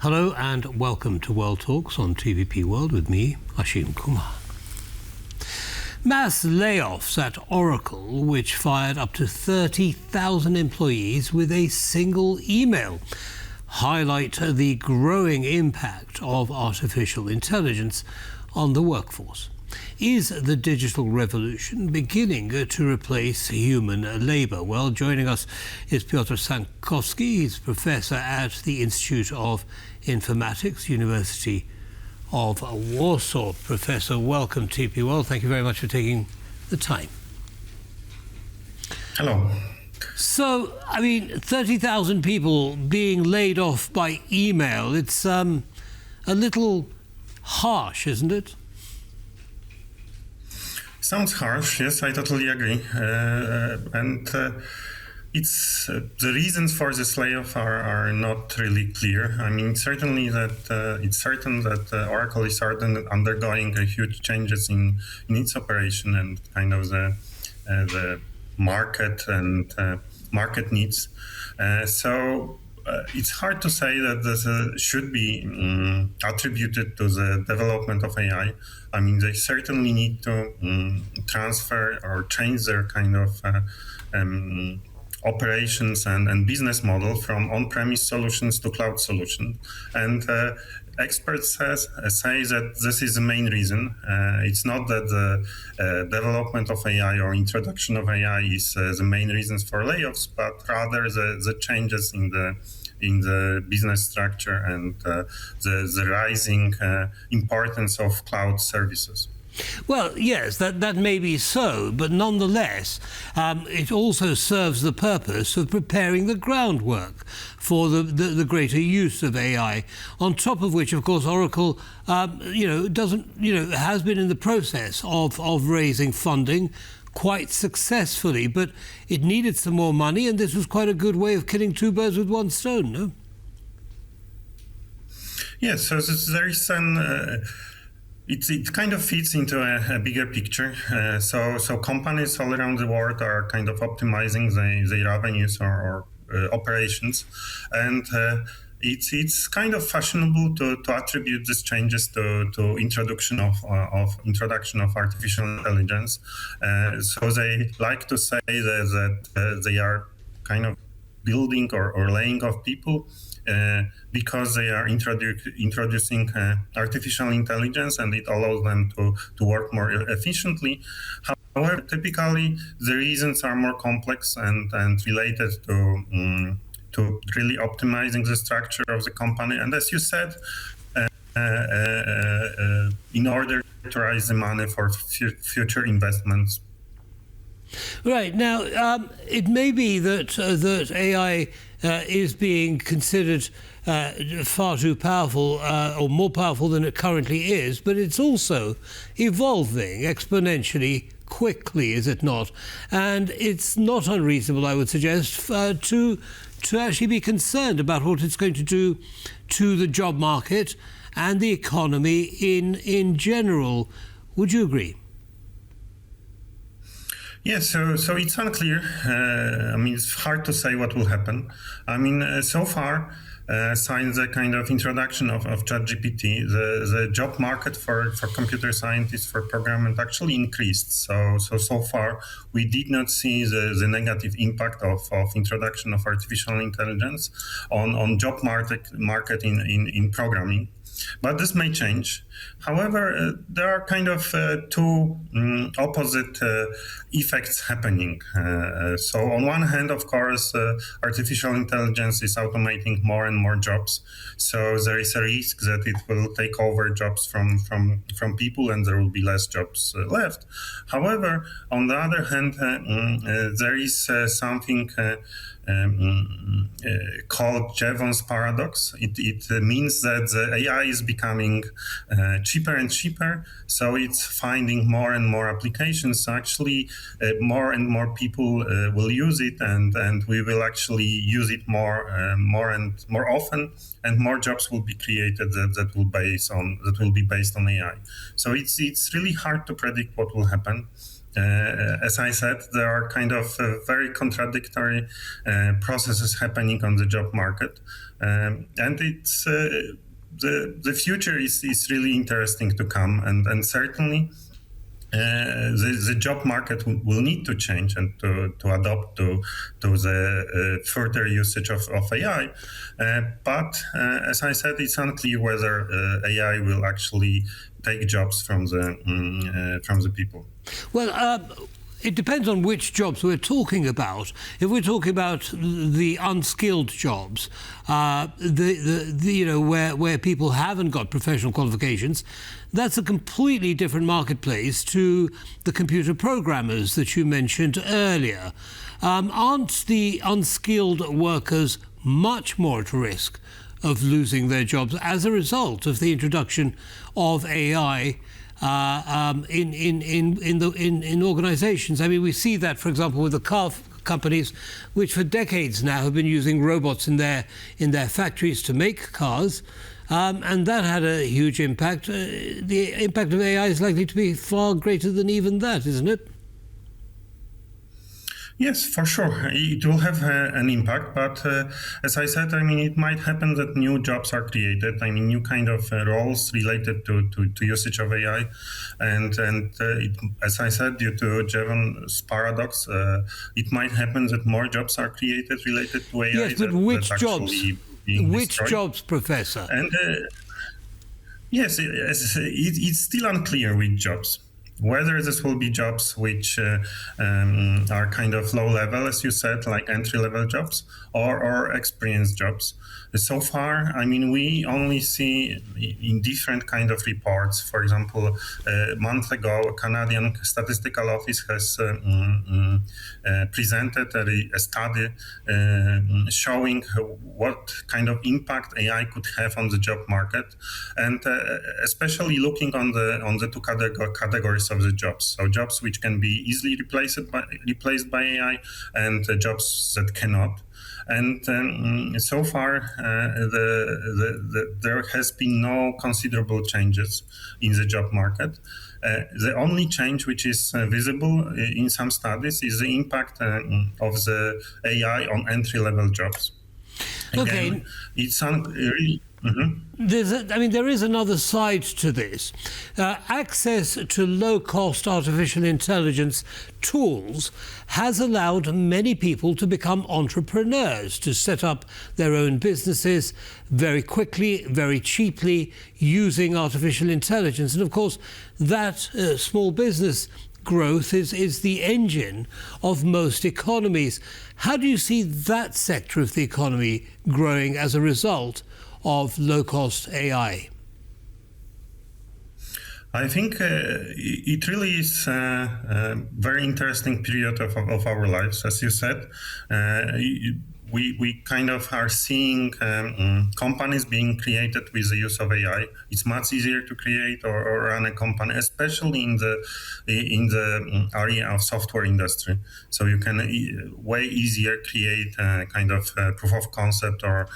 Hello and welcome to World Talks on TVP World with me, Ashim Kumar. Mass layoffs at Oracle, which fired up to 30,000 employees with a single email, highlight the growing impact of artificial intelligence on the workforce. Is the digital revolution beginning to replace human labour? Well, joining us is Piotr Sankowski. He's professor at the Institute of Informatics, University of Warsaw. Professor, welcome to TP World. Thank you very much for taking the time. Hello. So, 30,000 people being laid off by email, it's a little harsh, isn't it? Sounds harsh, yes, I totally agree. It's the reasons for this layoff are not really clear. It's certain that Oracle is undergoing a huge changes in its operation and kind of the market and market needs. So it's hard to say that this should be attributed to the development of AI. They certainly need to transfer or change their kind of operations and business model from on-premise solutions to cloud solutions. And experts say that this is the main reason. It's not that the development of AI or introduction of AI is the main reasons for layoffs, but rather the changes in the business structure and the rising importance of cloud services. Well, yes, that may be so, but nonetheless, it also serves the purpose of preparing the groundwork for the greater use of AI. On top of which, of course, Oracle, has been in the process of raising funding quite successfully, but it needed some more money, and this was quite a good way of killing two birds with one stone, no? Yes, so there is an. It kind of fits into a bigger picture. So companies all around the world are kind of optimizing their revenues or operations, and it's kind of fashionable to attribute these changes to introduction of artificial intelligence. So they like to say that they are kind of building or laying off people. Because they are introducing artificial intelligence and it allows them to work more efficiently. However, typically the reasons are more complex and related to really optimizing the structure of the company. And as you said, in order to raise the money for future investments. Right. Now, it may be that AI is being considered far too powerful or more powerful than it currently is, but it's also evolving exponentially quickly, is it not? And it's not unreasonable, I would suggest, to actually be concerned about what it's going to do to the job market and the economy in general. Would you agree? Yes, so it's unclear. It's hard to say what will happen. So far, since the kind of introduction of ChatGPT, the job market for computer scientists, for programming actually increased. So far, we did not see the negative impact of introduction of artificial intelligence on job market in programming. But this may change. However, there are kind of two opposite effects happening. So on one hand, of course, artificial intelligence is automating more and more jobs. So there is a risk that it will take over jobs from people and there will be less jobs left. However, on the other hand, there is something called Jevons paradox. It means that the AI is becoming cheaper and cheaper, so it's finding more and more applications. So actually, more and more people will use it, and we will actually use it more and more often, and more jobs will be created that will be based on AI. So it's really hard to predict what will happen. As I said, there are kind of very contradictory processes happening on the job market, and it's the future is really interesting to come, and certainly the job market will need to change and to adopt to the further usage of AI. But as I said, it's unclear whether AI will actually take jobs from the people. Well, it depends on which jobs we're talking about. If we're talking about the unskilled jobs, where people haven't got professional qualifications, that's a completely different marketplace to the computer programmers that you mentioned earlier. Aren't the unskilled workers much more at risk of losing their jobs as a result of the introduction of AI in organizations? I mean, we see that, for example, with the car companies, which for decades now have been using robots in their factories to make cars, and that had a huge impact. The impact of AI is likely to be far greater than even that, isn't it? Yes, for sure. It will have an impact, but as I said, I mean, it might happen that new jobs are created. I mean, new kind of roles related to usage of AI, and as I said, due to Jevons paradox, it might happen that more jobs are created related to AI. Yes, but which jobs? Which jobs, Professor? And yes, it's still unclear which jobs. Whether this will be jobs which are kind of low level, as you said, like entry-level jobs, or experienced jobs. So far, I mean, we only see in different kind of reports. For example, a month ago, a Canadian Statistical Office has presented a study showing what kind of impact AI could have on the job market, and especially looking on the two categories of the jobs. So jobs which can be easily replaced by AI, and jobs that cannot. And so far, there has been no considerable changes in the job market. The only change which is visible in some studies is the impact of the AI on entry-level jobs. Again, okay. It's really... Mm-hmm. There is another side to this. Access to low-cost artificial intelligence tools has allowed many people to become entrepreneurs, to set up their own businesses very quickly, very cheaply, using artificial intelligence. And of course, that small business growth is the engine of most economies. How do you see that sector of the economy growing as a result of low-cost AI? I think it really is a very interesting period of our lives. As you said, we kind of are seeing companies being created with the use of AI. It's much easier to create or run a company, especially in the area of software industry. So you can way easier create a kind of proof of concept or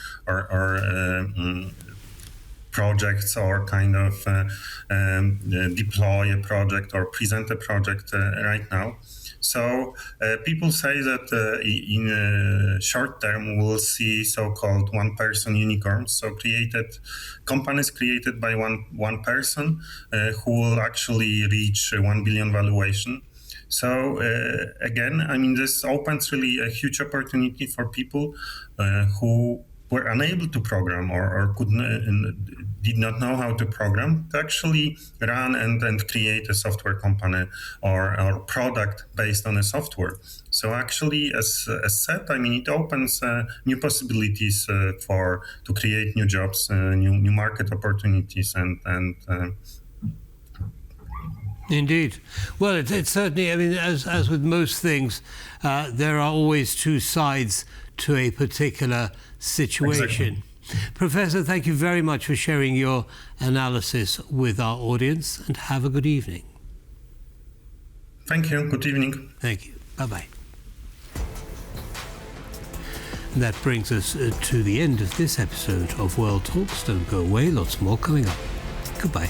projects, or kind of deploy a project or present a project right now. So people say that in short term we'll see so-called one-person unicorns, so companies created by one person who will actually reach 1 billion valuation. So again, I mean, this opens really a huge opportunity for people who were unable to program or did not know how to program, to actually run and create a software company or product based on a software. So actually, as said, I mean, it opens new possibilities to create new jobs, new market opportunities, and Indeed. Well, it's certainly, I mean, as with most things, there are always two sides to a particular situation. Exactly. Professor, thank you very much for sharing your analysis with our audience, and have a good evening. Thank you. Good evening. Thank you. Bye-bye. And that brings us to the end of this episode of World Talks. Don't go away, lots more coming up. Goodbye.